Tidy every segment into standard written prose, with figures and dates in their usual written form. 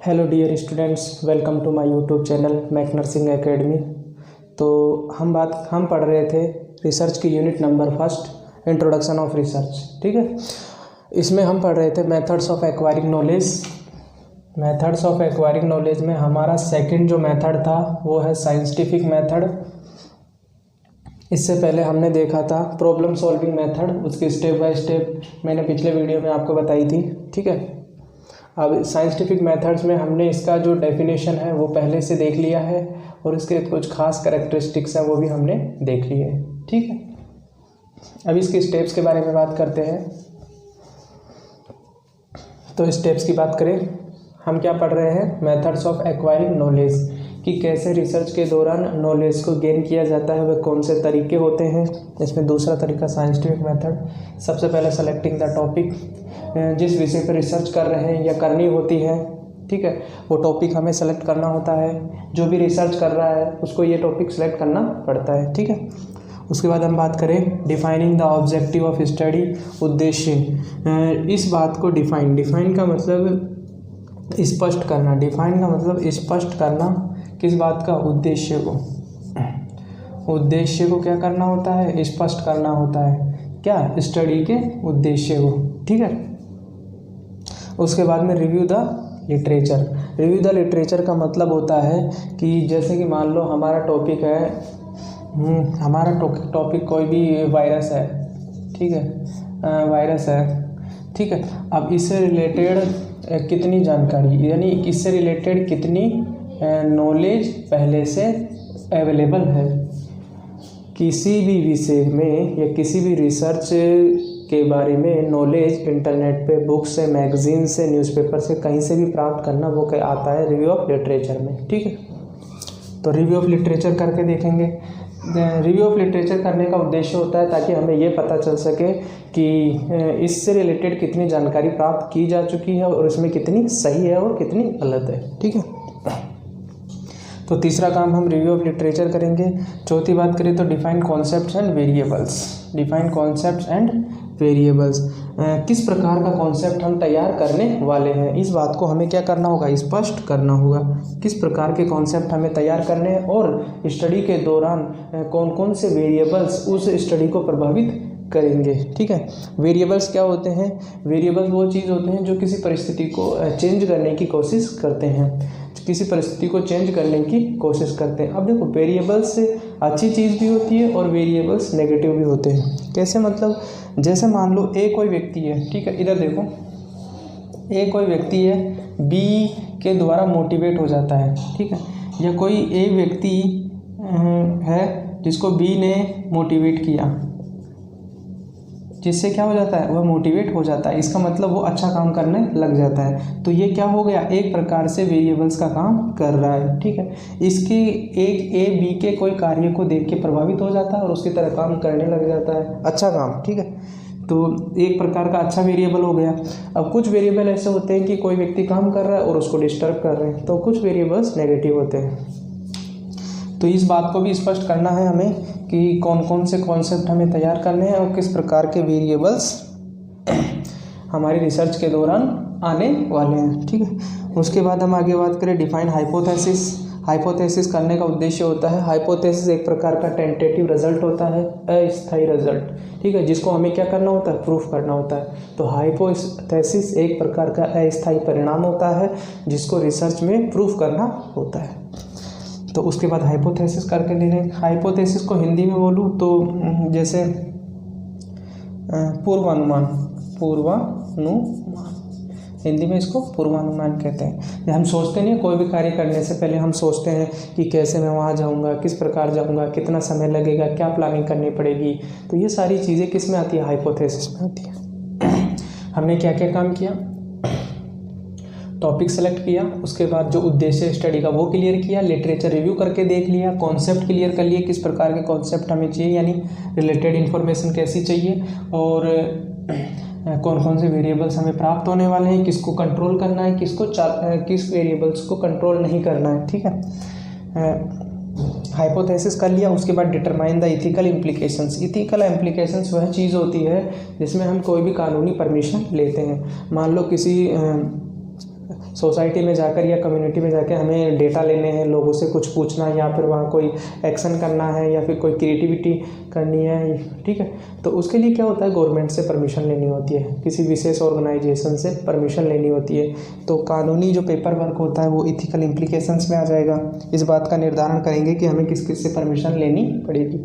Hello dear students, welcome to my YouTube channel Mac nursing academy. तो हम पढ़ रहे थे रिसर्च की unit number first, introduction of research. ठीक है, इसमें हम पढ़ रहे थे methods of acquiring knowledge. Methods of acquiring knowledge में हमारा सेकंड जो मेथड था वो है साइंटिफिक मेथड। इससे पहले हमने देखा था प्रॉब्लम सॉल्विंग मेथड, उसकी स्टेप बाय स्टेप मैंने पिछले वीडियो में आपको बताई थी। ठीक है, अब साइंटिफिक मेथड्स में हमने इसका जो डेफिनेशन है वो पहले से देख लिया है और इसके कुछ खास कैरेक्टरिस्टिक्स हैं वो भी हमने देख लिए हैं। ठीक है, अब इसके स्टेप्स के बारे में बात करते हैं। तो स्टेप्स की बात करें, हम क्या पढ़ रहे हैं, मेथड्स ऑफ एक्वायरिंग नॉलेज, कि कैसे रिसर्च के दौरान नॉलेज को गेन किया जाता है, वह कौन से तरीके होते हैं। इसमें दूसरा तरीका साइंटिफिक मेथड, सबसे पहले सेलेक्टिंग द टॉपिक, जिस विषय पर रिसर्च कर रहे हैं या करनी होती है। ठीक है, वो टॉपिक हमें सेलेक्ट करना होता है। जो भी रिसर्च कर रहा है उसको ये टॉपिक सेलेक्ट करना पड़ता है। ठीक है, उसके बाद हम बात करें defining the objective of study, उद्देश्य। इस बात को डिफाइन का मतलब स्पष्ट करना, डिफाइन का मतलब स्पष्ट करना किस बात का, उद्देश्य को। उद्देश्य को क्या करना होता है, स्पष्ट करना होता है, क्या, स्टडी के उद्देश्य को। ठीक है, उसके बाद में review the literature. Review the literature का मतलब होता है कि जैसे कि मान लो हमारा टॉपिक है, हमारा टॉपिक कोई भी वायरस है। ठीक है, वायरस है। ठीक है, अब इससे रिलेटेड कितनी जानकारी, यानी इससे रिलेटेड कितनी नॉलेज पहले से अवेलेबल है। किसी भी विषय में या किसी भी रिसर्च के बारे में नॉलेज इंटरनेट पे, बुक से, मैगजीन से, न्यूज़पेपर से, कहीं से भी प्राप्त करना, वो क्या आता है, रिव्यू ऑफ लिटरेचर में। ठीक है, तो रिव्यू ऑफ लिटरेचर करके देखेंगे। रिव्यू ऑफ लिटरेचर करने का उद्देश्य होता है ताकि हमें ये पता चल सके कि इससे रिलेटेड कितनी जानकारी प्राप्त की जा चुकी है और इसमें कितनी सही है और कितनी गलत है। ठीक है, तो तीसरा काम हम रिव्यू ऑफ लिटरेचर करेंगे। चौथी बात करें तो define concepts and variables. Define concepts and variables, किस प्रकार का कॉन्सेप्ट हम तैयार करने वाले हैं, इस बात को हमें क्या करना होगा, स्पष्ट करना होगा। किस प्रकार के कॉन्सेप्ट हमें तैयार करने हैं और स्टडी के दौरान कौन कौन से वेरिएबल्स उस स्टडी को प्रभावित करेंगे। ठीक है, वेरिएबल्स क्या होते हैं, वेरिएबल्स वो चीज़ होते हैं जो किसी परिस्थिति को चेंज करने की कोशिश करते हैं, किसी परिस्थिति को चेंज करने की कोशिश करते हैं। अब देखो, वेरिएबल्स अच्छी चीज़ भी होती है और वेरिएबल्स नेगेटिव भी होते हैं। कैसे, मतलब जैसे मान लो ए कोई व्यक्ति है। ठीक है, इधर देखो, ए कोई व्यक्ति है, बी के द्वारा मोटिवेट हो जाता है। ठीक है, या कोई ए व्यक्ति है जिसको बी ने मोटिवेट किया, जिससे क्या हो जाता है, वह मोटिवेट हो जाता है। इसका मतलब वो अच्छा काम करने लग जाता है। तो ये क्या हो गया, एक प्रकार से वेरिएबल्स का काम कर रहा है। ठीक है, इसके एक ए बी के कोई कार्य को देख के प्रभावित हो जाता है और उसकी तरह काम करने लग जाता है, अच्छा काम। ठीक है, तो एक प्रकार का अच्छा वेरिएबल हो गया। अब कुछ वेरिएबल ऐसे होते हैं कि कोई व्यक्ति काम कर रहा है और उसको डिस्टर्ब कर रहे हैं, तो कुछ वेरिएबल्स नेगेटिव होते हैं। तो इस बात को भी स्पष्ट करना है हमें कि कौन कौन से कॉन्सेप्ट हमें तैयार करने हैं और किस प्रकार के वेरिएबल्स हमारी रिसर्च के दौरान आने वाले हैं। ठीक है, उसके बाद हम आगे बात करें डिफाइन हाइपोथेसिस। हाइपोथेसिस करने का उद्देश्य होता है, हाइपोथेसिस एक प्रकार का टेंटेटिव रिजल्ट होता है, अस्थायी रिजल्ट। ठीक है, जिसको हमें क्या करना होता है, प्रूफ करना होता है। तो हाइपोथेसिस एक प्रकार का अस्थायी परिणाम होता है जिसको रिसर्च में प्रूफ करना होता है। तो उसके बाद हाइपोथेसिस करके ले लें। हाइपोथेसिस को हिंदी में बोलूँ तो जैसे पूर्वानुमान, हिंदी में इसको पूर्वानुमान कहते हैं। हम सोचते नहीं, कोई भी कार्य करने से पहले हम सोचते हैं कि कैसे मैं वहाँ जाऊँगा, किस प्रकार जाऊँगा, कितना समय लगेगा, क्या प्लानिंग करनी पड़ेगी। तो ये सारी चीज़ें किस में आती है, हाइपोथेसिस में आती है। हमने क्या क्या काम किया, टॉपिक सेलेक्ट किया, उसके बाद जो उद्देश्य स्टडी का वो क्लियर किया, लिटरेचर रिव्यू करके देख लिया, कॉन्सेप्ट क्लियर कर लिए, किस प्रकार के कॉन्सेप्ट हमें चाहिए, यानी रिलेटेड इन्फॉर्मेशन कैसी चाहिए, और कौन कौन से वेरिएबल्स हमें प्राप्त होने वाले हैं, किसको कंट्रोल करना है, किस वेरिएबल्स को कंट्रोल नहीं करना है। ठीक है, हाइपोथेसिस कर लिया। उसके बाद determine the ethical implications. Ethical implications वह चीज़ होती है जिसमें हम कोई भी कानूनी परमिशन लेते हैं। मान लो किसी सोसाइटी में जाकर या कम्युनिटी में जाकर हमें डेटा लेने हैं, लोगों से कुछ पूछना है, या फिर वहाँ कोई एक्शन करना है, या फिर कोई क्रिएटिविटी करनी है, ठीक है। तो उसके लिए क्या होता है, गवर्नमेंट से परमिशन लेनी होती है, किसी विशेष ऑर्गेनाइजेशन से परमिशन लेनी होती है। तो कानूनी जो पेपर वर्क होता है वो इथिकल इम्प्लीकेशंस में आ जाएगा। इस बात का निर्धारण करेंगे कि हमें किस किस से परमिशन लेनी पड़ेगी।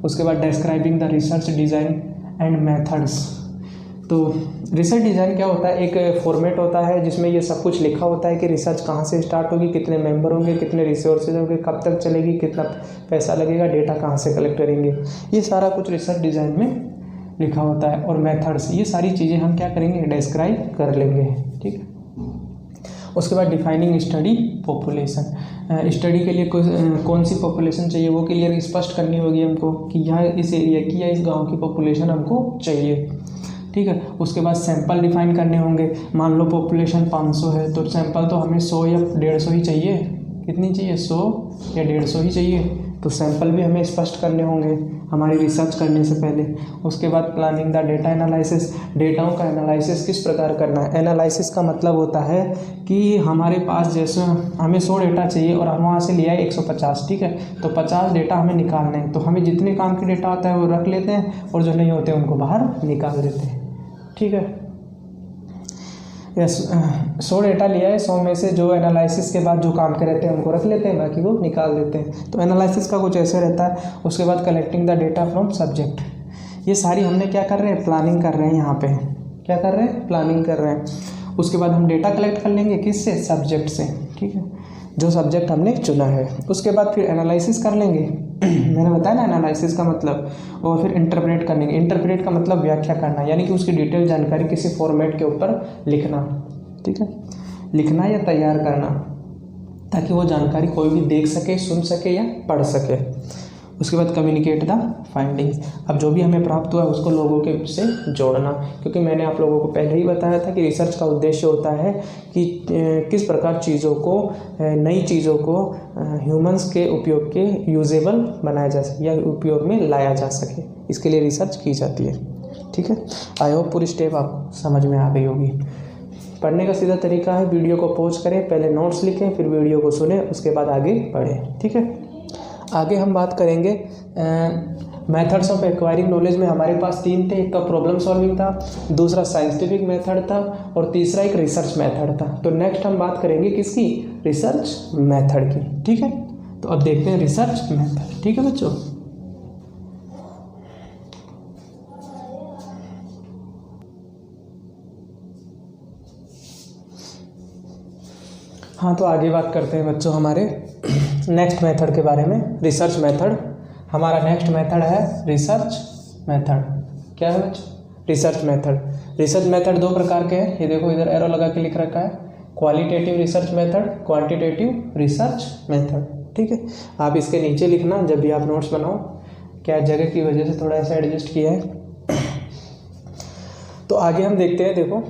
उसके बाद describing the research design and methods. तो रिसर्च डिज़ाइन क्या होता है, एक फॉर्मेट होता है जिसमें ये सब कुछ लिखा होता है कि रिसर्च कहाँ से स्टार्ट होगी, कितने मेंबर होंगे, कितने रिसोर्सेज होंगे, कब तक चलेगी, कितना पैसा लगेगा, डेटा कहाँ से कलेक्ट करेंगे, ये सारा कुछ रिसर्च डिज़ाइन में लिखा होता है। और मेथड्स, ये सारी चीज़ें हम क्या करेंगे, डिस्क्राइब कर लेंगे, ठीक है। उसके बाद डिफाइनिंग स्टडी पॉपुलेशन, स्टडी के लिए कौन सी पॉपुलेशन चाहिए वो क्लियर स्पष्ट करनी होगी हमको कि यहाँ इस एरिया की या इस गांव की पॉपुलेशन हमको चाहिए, ठीक है। उसके बाद सैंपल डिफाइन करने होंगे। मान लो पॉपुलेशन 500 है तो सैंपल तो हमें 100 या 150 ही चाहिए, कितनी चाहिए, 100 या 150 ही चाहिए। तो सैंपल भी हमें स्पष्ट करने होंगे हमारी रिसर्च करने से पहले। उसके बाद प्लानिंग द डेटा एनालिसिस, डेटाओं का एनालिसिस किस प्रकार करना है। एनालिसिस का मतलब होता है कि हमारे पास जैसे हमें 100 डेटा चाहिए और हम वहाँ से ले आए 150, ठीक है। तो 50 डेटा हमें निकालने हैं, तो हमें जितने काम के डेटा होता है वो रख लेते हैं और जो नहीं होते उनको बाहर निकाल देते हैं, ठीक है। यस, 100 डेटा लिया है, 100 में से जो एनालिसिस के बाद जो काम के रहते हैं उनको रख लेते हैं, बाकी को निकाल देते हैं। तो एनालिसिस का कुछ ऐसे रहता है। उसके बाद collecting the data from subject, ये सारी हमने क्या कर रहे हैं, प्लानिंग कर रहे हैं। यहाँ पे क्या कर रहे हैं, प्लानिंग कर रहे हैं। उसके बाद हम डेटा कलेक्ट कर लेंगे किससे, सब्जेक्ट से, ठीक है, जो सब्जेक्ट हमने चुना है। उसके बाद फिर एनालिसिस कर लेंगे मैंने बताया ना एनालिसिस का मतलब, और फिर इंटरप्रेट करेंगे। इंटरप्रेट का मतलब व्याख्या करना, यानी कि उसकी डिटेल जानकारी किसी फॉर्मेट के ऊपर लिखना, ठीक है, लिखना या तैयार करना, ताकि वो जानकारी कोई भी देख सके, सुन सके या पढ़ सके। उसके बाद कम्युनिकेट द फाइंडिंग्स, अब जो भी हमें प्राप्त हुआ है उसको लोगों के से जोड़ना, क्योंकि मैंने आप लोगों को पहले ही बताया था कि रिसर्च का उद्देश्य होता है कि किस प्रकार चीज़ों को, नई चीज़ों को ह्यूमंस के उपयोग के यूजेबल बनाया जा सके या उपयोग में लाया जा सके, इसके लिए रिसर्च की जाती है, ठीक है। आई होप पूरी स्टेप आपको समझ में आ गई होगी। पढ़ने का सीधा तरीका है, वीडियो को पॉज करें, पहले नोट्स लिखें, फिर वीडियो को सुने, उसके बाद आगे पढ़ें, ठीक है। आगे हम बात करेंगे मेथड्स ऑफ एक्वायरिंग नॉलेज में हमारे पास 3 थे। एक का प्रॉब्लम सॉल्विंग था, दूसरा साइंटिफिक मेथड था, और तीसरा एक रिसर्च मेथड था। तो नेक्स्ट हम बात करेंगे किसकी, रिसर्च मेथड की, ठीक है। तो अब देखते हैं रिसर्च मेथड, ठीक है बच्चों। हाँ, तो आगे बात करते हैं बच्चों हमारे नेक्स्ट मेथड के बारे में, रिसर्च मेथड। हमारा नेक्स्ट मेथड है रिसर्च मेथड। क्या है बच्चों, रिसर्च मेथड। रिसर्च मेथड 2 प्रकार के हैं, ये देखो इधर एरो लगा के लिख रखा है, qualitative research method, quantitative research method, ठीक है। आप इसके नीचे लिखना जब भी आप नोट्स बनाओ, क्या जगह की वजह से थोड़ा ऐसा एडजस्ट किया है। तो आगे हम देखते हैं, देखो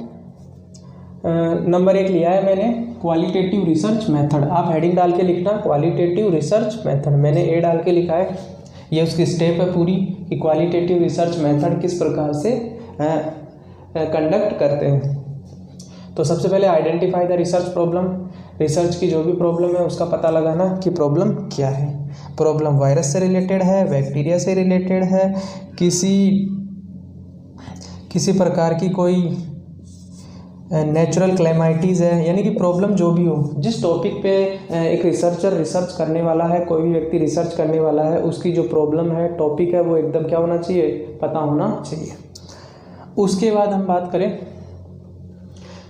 नंबर 1 लिया है मैंने, क्वालिटेटिव रिसर्च मेथड। आप हेडिंग डाल के लिखना क्वालिटेटिव रिसर्च मेथड, मैंने ए डाल के लिखा है। ये उसकी स्टेप है पूरी कि क्वालिटेटिव रिसर्च मेथड किस प्रकार से कंडक्ट करते हैं। तो सबसे पहले identify the research problem, research की जो भी प्रॉब्लम है उसका पता लगाना कि प्रॉब्लम क्या है। प्रॉब्लम वायरस से रिलेटेड है, बैक्टीरिया से रिलेटेड है, किसी प्रकार की कोई नेचुरल क्लेमाइटीज़ है, यानी कि प्रॉब्लम जो भी हो, जिस टॉपिक पे एक रिसर्चर रिसर्च करने वाला है, कोई भी व्यक्ति रिसर्च करने वाला है, उसकी जो प्रॉब्लम है, टॉपिक है, वो एकदम क्या होना चाहिए, पता होना चाहिए। उसके बाद हम बात करें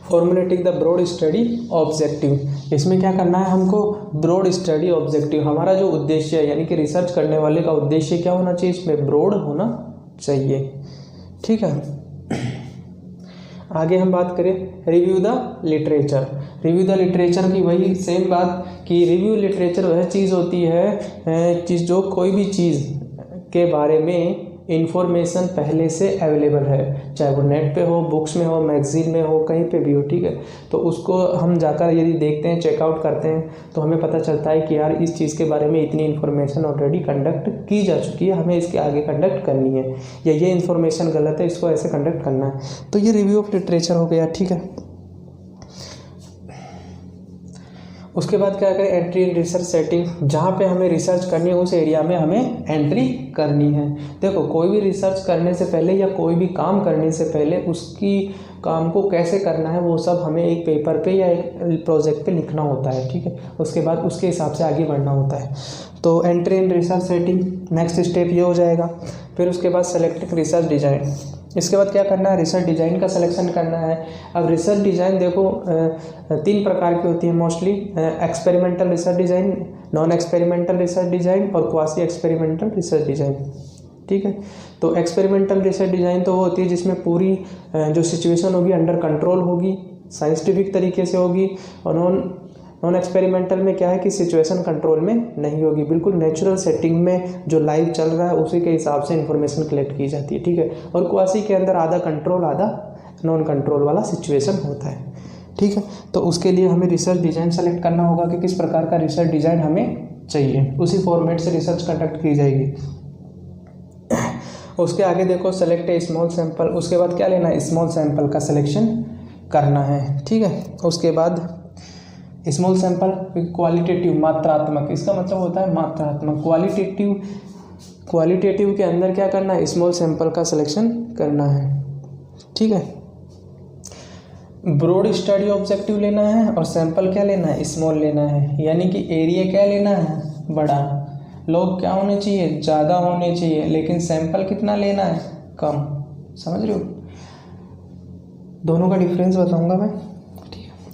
formulating the broad study objective. इसमें क्या करना है हमको, ब्रॉड स्टडी ऑब्जेक्टिव, हमारा जो उद्देश्य है, यानी कि रिसर्च करने वाले का उद्देश्य क्या होना चाहिए, इसमें ब्रॉड होना चाहिए, ठीक है। आगे हम बात करें review the literature. Review the literature की वही सेम बात कि रिव्यू लिटरेचर वह चीज़ होती है जो कोई भी चीज़ के बारे में इंफॉर्मेशन पहले से अवेलेबल है, चाहे वो नेट पे हो, बुक्स में हो, मैगजीन में हो, कहीं पे भी हो, ठीक है। तो उसको हम जाकर यदि देखते हैं, चेकआउट करते हैं, तो हमें पता चलता है कि यार इस चीज़ के बारे में इतनी इन्फॉर्मेशन ऑलरेडी कंडक्ट की जा चुकी है, हमें इसके आगे कंडक्ट करनी है, या ये इन्फॉर्मेशन गलत है, इसको ऐसे कंडक्ट करना है। तो ये रिव्यू ऑफ लिटरेचर हो गया, ठीक है। उसके बाद क्या करें, एंट्री इन रिसर्च सेटिंग, जहाँ पे हमें रिसर्च करनी है उस एरिया में हमें एंट्री करनी है। देखो कोई भी रिसर्च करने से पहले या कोई भी काम करने से पहले उसकी काम को कैसे करना है वो सब हमें एक पेपर पे या एक प्रोजेक्ट पे लिखना होता है, ठीक है। उसके बाद उसके हिसाब से आगे बढ़ना होता है। तो entry in research setting next step ये हो जाएगा। फिर उसके बाद सेलेक्टिंग रिसर्च डिज़ाइन, इसके बाद क्या करना है, रिसर्च डिज़ाइन का सिलेक्शन करना है। अब रिसर्च डिज़ाइन देखो 3 प्रकार की होती है mostly, experimental research design, non experimental research design और क्वासी एक्सपेरिमेंटल रिसर्च डिज़ाइन, ठीक है। तो एक्सपेरिमेंटल रिसर्च डिज़ाइन तो वो होती है जिसमें पूरी जो सिचुएशन होगी अंडर कंट्रोल होगी, साइंटिफिक तरीके से होगी। और नॉन एक्सपेरिमेंटल में क्या है कि सिचुएशन कंट्रोल में नहीं होगी, बिल्कुल नेचुरल सेटिंग में जो लाइव चल रहा है उसी के हिसाब से इंफॉर्मेशन कलेक्ट की जाती है, ठीक है। और क्वासी के अंदर आधा कंट्रोल आधा नॉन कंट्रोल वाला सिचुएशन होता है, ठीक है। तो उसके लिए हमें रिसर्च डिज़ाइन सेलेक्ट करना होगा कि किस प्रकार का रिसर्च डिज़ाइन हमें चाहिए, उसी फॉर्मेट से रिसर्च कंडक्ट की जाएगी। उसके आगे देखो सेलेक्ट ए स्मॉल सैंपल, उसके बाद क्या लेना है, स्मॉल सैंपल का सिलेक्शन करना है, ठीक है। उसके बाद स्मॉल सैंपल क्वालिटेटिव मात्रात्मक, इसका मतलब होता है मात्रात्मक। क्वालिटेटिव के अंदर क्या करना है, स्मॉल सैंपल का सिलेक्शन करना है, ठीक है। ब्रॉड स्टडी ऑब्जेक्टिव लेना है और सैंपल क्या लेना है, स्मॉल लेना है। यानी कि एरिया क्या लेना है, बड़ा, लोग क्या होने चाहिए, ज़्यादा होने चाहिए, लेकिन सैंपल कितना लेना है, कम। समझ रहे हो, दोनों का डिफरेंस बताऊंगा मैं।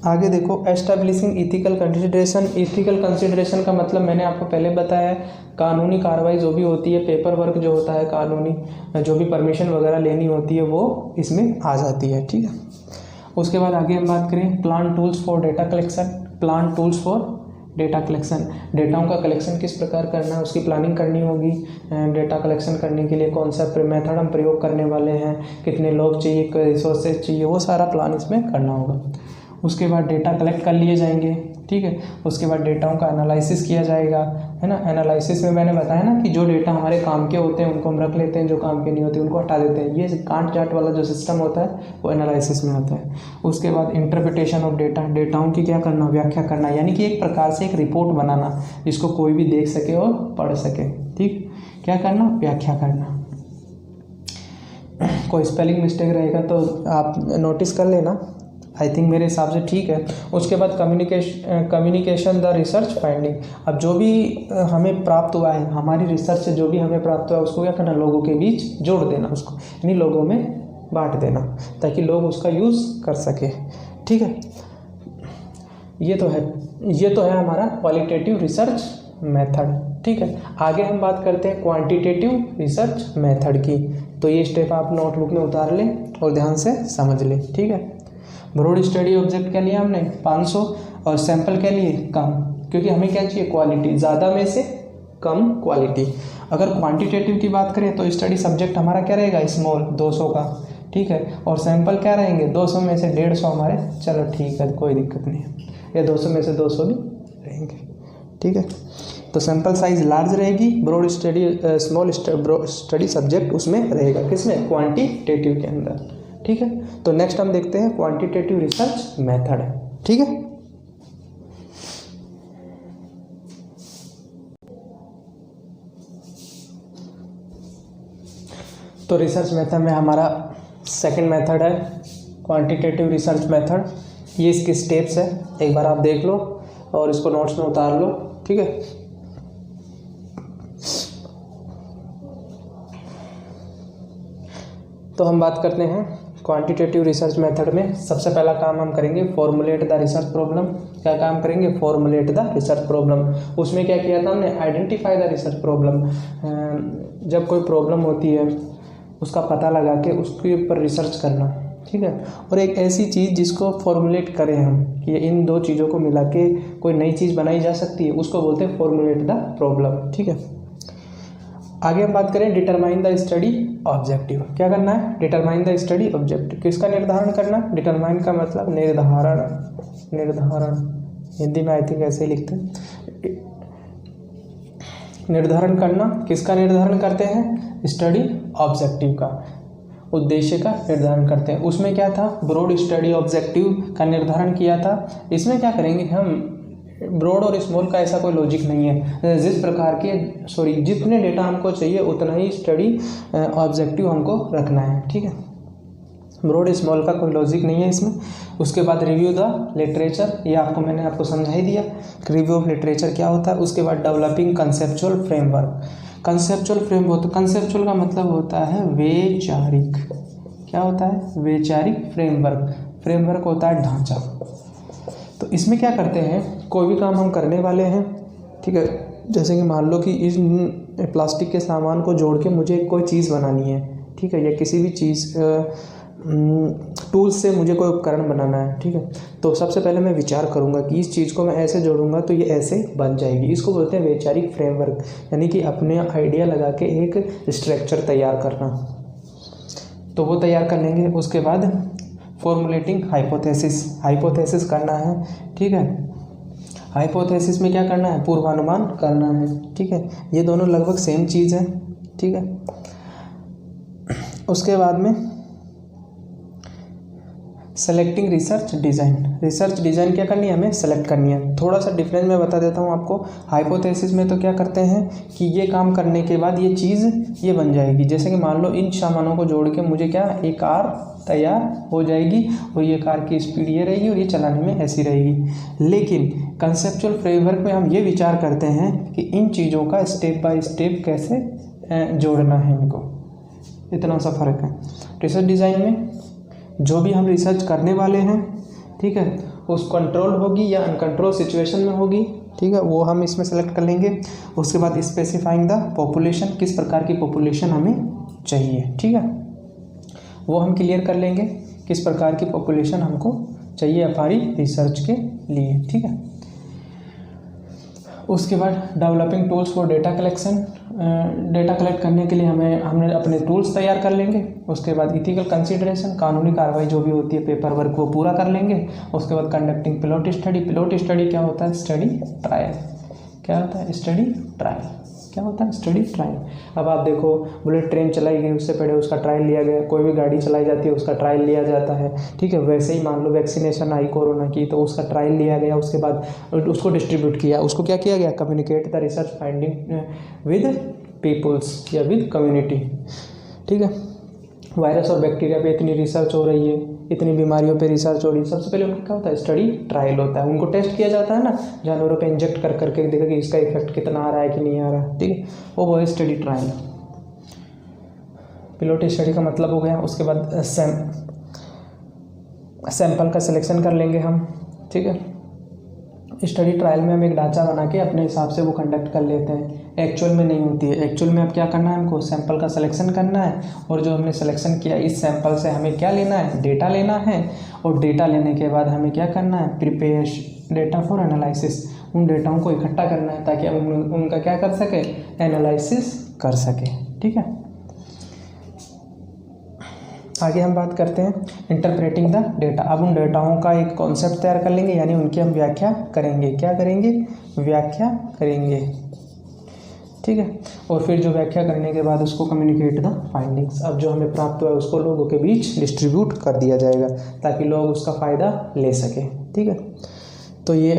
आगे देखो establishing ethical consideration. Ethical consideration का मतलब मैंने आपको पहले बताया है, कानूनी कार्रवाई जो भी होती है, पेपर वर्क जो होता है, कानूनी जो भी परमिशन वगैरह लेनी होती है वो इसमें आ जाती है, ठीक है। उसके बाद आगे हम बात करें plan tools for data collection. Plan tools for data collection, डेटाओं का कलेक्शन किस प्रकार करना है उसकी प्लानिंग करनी होगी। डेटा कलेक्शन करने के लिए कौन सा मेथड हम प्रयोग करने वाले हैं, कितने लोग चाहिए, रिसोर्सेज चाहिए, वो सारा प्लान इसमें करना होगा। उसके बाद डेटा कलेक्ट कर लिए जाएंगे, ठीक है। उसके बाद डेटाओं का एनालिसिस किया जाएगा, है ना। एनालिसिस में मैंने बताया ना कि जो डेटा हमारे काम के होते हैं उनको हम रख लेते हैं, जो काम के नहीं होते उनको हटा देते हैं। ये कांट चार्ट वाला जो सिस्टम होता है वो एनालिसिस में आता है। उसके बाद इंटरप्रिटेशन ऑफ डेटा, डेटाओं की क्या करना, व्याख्या करना, यानी कि एक प्रकार से एक रिपोर्ट बनाना जिसको कोई भी देख सके और पढ़ सके, ठीक। क्या करना, व्याख्या करना। कोई स्पेलिंग मिस्टेक रहेगा तो आप नोटिस कर लेना, आई थिंक मेरे हिसाब से ठीक है। उसके बाद कम्युनिकेशन द रिसर्च फाइंडिंग। अब जो भी हमें प्राप्त हुआ है, हमारी रिसर्च से जो भी हमें प्राप्त हुआ है उसको क्या करना, लोगों के बीच जोड़ देना, उसको यानी लोगों में बांट देना ताकि लोग उसका यूज़ कर सके, ठीक है। ये तो है हमारा क्वालिटेटिव रिसर्च मेथड, ठीक है। आगे हम बात करते हैं क्वांटिटेटिव रिसर्च मेथड की। तो ये स्टेप आप नोटबुक में उतार लें और ध्यान से समझ लें, ठीक है। ब्रॉड स्टडी ऑब्जेक्ट क्या लिया हमने 500 और सैंपल क्या लिए कम, क्योंकि हमें क्या चाहिए, क्वालिटी, ज़्यादा में से कम क्वालिटी। अगर क्वांटिटेटिव की बात करें तो स्टडी सब्जेक्ट हमारा क्या रहेगा, स्मॉल 200 का, ठीक है। और सैंपल क्या रहेंगे 200 में से 150 हमारे, चलो ठीक है कोई दिक्कत नहीं है, या 200 में से 200 भी रहेंगे, ठीक है। तो सैंपल साइज लार्ज रहेगी, broad study small study subject उसमें रहेगा, किसमें, क्वांटिटेटिव के अंदर, ठीक है। तो नेक्स्ट हम देखते हैं क्वांटिटेटिव रिसर्च मेथड, ठीक है। तो रिसर्च मेथड में हमारा सेकंड मेथड है क्वांटिटेटिव रिसर्च मेथड। ये इसके स्टेप्स है, एक बार आप देख लो और इसको नोट्स में उतार लो, ठीक है। तो हम बात करते हैं क्वांटिटेटिव रिसर्च मेथड में। सबसे पहला काम हम करेंगे फॉर्मुलेट द रिसर्च प्रॉब्लम। क्या काम करेंगे, फॉर्मुलेट द रिसर्च प्रॉब्लम। उसमें क्या किया था हमने, आइडेंटिफाई द रिसर्च प्रॉब्लम। जब कोई प्रॉब्लम होती है उसका पता लगा के उसके ऊपर रिसर्च करना, ठीक है। और एक ऐसी चीज़ जिसको फॉर्मुलेट करें हम कि इन दो चीज़ों को मिला के कोई नई चीज़ बनाई जा सकती है, उसको बोलते हैं फॉर्मुलेट द प्रॉब्लम, ठीक है। आगे हम बात करें डिटरमाइन द स्टडी ऑब्जेक्टिव। क्या करना है, डिटरमाइन द स्टडी ऑब्जेक्टिव, किसका निर्धारण करना। डिटरमाइन का मतलब निर्धारण हिंदी में आई थिंक ऐसे ही लिखते हैं। निर्धारण करना, किसका निर्धारण करते हैं, स्टडी ऑब्जेक्टिव का, उद्देश्य का निर्धारण करते हैं। उसमें क्या था, ब्रॉड स्टडी ऑब्जेक्टिव का निर्धारण किया था। इसमें क्या करेंगे हम, ब्रॉड और स्मॉल का ऐसा कोई लॉजिक नहीं है। जिस प्रकार के जितने डेटा हमको चाहिए उतना ही स्टडी ऑब्जेक्टिव हमको रखना है, ठीक है। ब्रॉड स्मॉल का कोई लॉजिक नहीं है इसमें। उसके बाद रिव्यू द लिटरेचर, ये मैंने आपको समझा ही दिया रिव्यू ऑफ लिटरेचर क्या होता है। उसके बाद डेवलपिंग कंसेप्चुअल फ्रेमवर्क। कंसेप्चुअल का मतलब होता है वैचारिक, क्या होता है, वैचारिक फ्रेमवर्क होता है ढांचा। तो इसमें क्या करते हैं, कोई भी काम हम करने वाले हैं, ठीक है, जैसे कि मान लो कि इस प्लास्टिक के सामान को जोड़ के मुझे कोई चीज़ बनानी है, ठीक है, या किसी भी चीज़ टूल्स से मुझे कोई उपकरण बनाना है, ठीक है। तो सबसे पहले मैं विचार करूंगा कि इस चीज़ को मैं ऐसे जोड़ूंगा तो ये ऐसे बन जाएगी। इसको बोलते हैं वैचारिक फ्रेमवर्क, यानी कि अपने आइडिया लगा के एक स्ट्रक्चर तैयार करना। तो वो तैयार कर लेंगे। उसके बाद फॉर्मुलेटिंग हाइपोथेसिस करना है, ठीक है। हाइपोथेसिस में क्या करना है, पूर्वानुमान करना है, ठीक है। ये दोनों लगभग सेम चीज़ है, ठीक है। उसके बाद में सेलेक्टिंग रिसर्च डिज़ाइन क्या करनी है, हमें सेलेक्ट करनी है। थोड़ा सा डिफरेंस मैं बता देता हूँ आपको। हाइपोथेसिस में तो क्या करते हैं कि ये काम करने के बाद ये चीज़ ये बन जाएगी, जैसे कि मान लो इन सामानों को जोड़ के मुझे क्या, एक कार तैयार हो जाएगी और ये कार की स्पीड ये रहेगी और ये चलाने में ऐसी रहेगी। लेकिन कंसेप्चुअल फ्रेमवर्क में हम ये विचार करते हैं कि इन चीज़ों का स्टेप बाय स्टेप कैसे जोड़ना है इनको, इतना सा फ़र्क है। रिसर्च डिज़ाइन में जो भी हम रिसर्च करने वाले हैं, ठीक है, उस कंट्रोल होगी या अनकंट्रोल सिचुएशन में होगी, ठीक है, वो हम इसमें सेलेक्ट कर लेंगे। उसके बाद स्पेसिफाइंग द पॉपुलेशन, किस प्रकार की पॉपुलेशन हमें चाहिए, ठीक है, वो हम क्लियर कर लेंगे, किस प्रकार की पॉपुलेशन हमको चाहिए हमारी रिसर्च के लिए, ठीक है। उसके बाद developing tools for data collect करने के लिए हमने अपने टूल्स तैयार कर लेंगे। उसके बाद इथिकल कंसीडरेशन, कानूनी कार्रवाई जो भी होती है, पेपर वर्क, वो पूरा कर लेंगे। उसके बाद कंडक्टिंग पिलोट स्टडी क्या होता है, स्टडी ट्रायल, क्या होता है, स्टडी ट्रायल, क्या होता है, स्टडी ट्रायल। अब आप देखो, बुलेट ट्रेन चलाई गई, उससे पहले उसका ट्रायल लिया गया, कोई भी गाड़ी चलाई जाती है उसका ट्रायल लिया जाता है, ठीक है। वैसे ही मान लो वैक्सीनेशन आई कोरोना की, तो उसका ट्रायल लिया गया, उसके बाद उसको डिस्ट्रीब्यूट किया, उसको क्या किया गया, communicate the research finding with peoples या विद कम्युनिटी, ठीक है। वायरस और बैक्टीरिया पे इतनी रिसर्च हो रही है, इतनी बीमारियों पे रिसर्च हो रही है, सबसे पहले उनका क्या होता है, स्टडी ट्रायल होता है। उनको टेस्ट किया जाता है ना, जानवरों पे इंजेक्ट कर करके देखा कि इसका इफेक्ट कितना आ रहा है कि नहीं आ रहा है, ठीक है, वो है स्टडी ट्रायल। पिलोट स्टडी का मतलब हो गया। उसके बाद सैंपल का सिलेक्शन कर लेंगे हम, ठीक है। स्टडी ट्रायल में हम एक ढांचा बना के अपने हिसाब से वो कंडक्ट कर लेते हैं, एक्चुअल में नहीं होती है। एक्चुअल में अब क्या करना है, हमको सैंपल का सिलेक्शन करना है, और जो हमने सिलेक्शन किया इस सैंपल से हमें क्या लेना है, डेटा लेना है, और डेटा लेने के बाद हमें क्या करना है, प्रिपेयर डेटा फॉर एनालिसिस, उन डेटाओं को इकट्ठा करना है ताकि हम उनका क्या कर सके, एनालिसिस कर सके, ठीक है। आगे हम बात करते हैं इंटरप्रेटिंग द डेटा। अब उन डेटाओं का एक कॉन्सेप्ट तैयार कर लेंगे, यानी उनकी हम व्याख्या करेंगे, क्या करेंगे, व्याख्या करेंगे, ठीक है। और फिर जो व्याख्या करने के बाद उसको कम्युनिकेट द फाइंडिंग्स, अब जो हमें प्राप्त हुआ है उसको लोगों के बीच डिस्ट्रीब्यूट कर दिया जाएगा ताकि लोग उसका फ़ायदा ले सकें, ठीक है। तो ये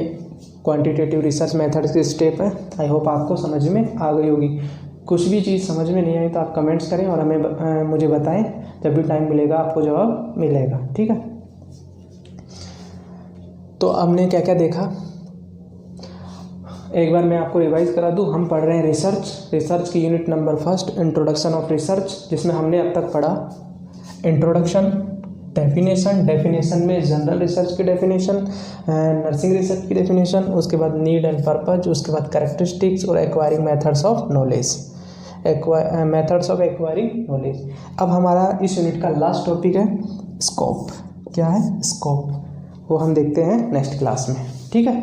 क्वांटिटेटिव रिसर्च मेथड्स के स्टेप है। आई होप आपको समझ में आ गई होगी। कुछ भी चीज़ समझ में नहीं आई तो आप कमेंट्स करें और हमें मुझे बताएं, जब भी टाइम मिलेगा आपको जवाब मिलेगा, ठीक है। तो हमने क्या क्या देखा, एक बार मैं आपको रिवाइज करा दूं। हम पढ़ रहे हैं रिसर्च की unit number 1, introduction of research, जिसमें हमने अब तक पढ़ा इंट्रोडक्शन, डेफिनेशन में जनरल रिसर्च की डेफिनेशन, नर्सिंग रिसर्च की डेफिनेशन, उसके बाद नीड एंड पर्पज, उसके बाद कैरेक्टरिस्टिक्स और एक्वायरिंग मेथड्स ऑफ नॉलेज, अब हमारा इस यूनिट का लास्ट टॉपिक है स्कोप। क्या है स्कोप, वो हम देखते हैं नेक्स्ट क्लास में, ठीक है।